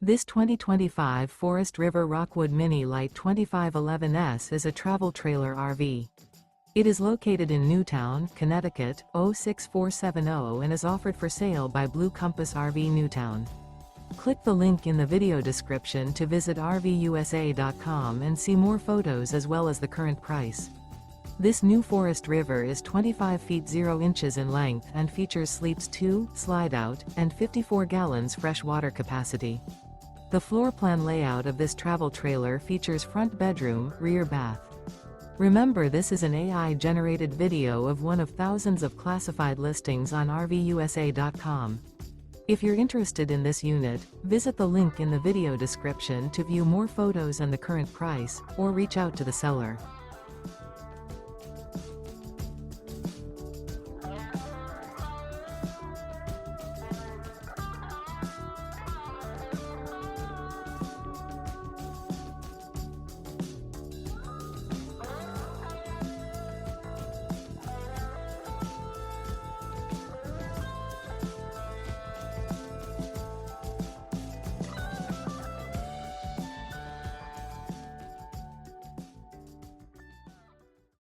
This 2025 Forest River Rockwood Mini Lite 2511S is a travel trailer RV. It is located in Newtown, Connecticut, 06470 and is offered for sale by Blue Compass RV Newtown. Click the link in the video description to visit RVUSA.com and see more photos as well as the current price. This new Forest River is 25 feet 0 inches in length and features sleeps 2, Slideout, and 54 gallons fresh water capacity. The floor plan layout of this travel trailer features front bedroom, rear bath. Remember, this is an AI-generated video of one of thousands of classified listings on RVUSA.com. If you're interested in this unit, visit the link in the video description to view more photos and the current price, or reach out to the seller.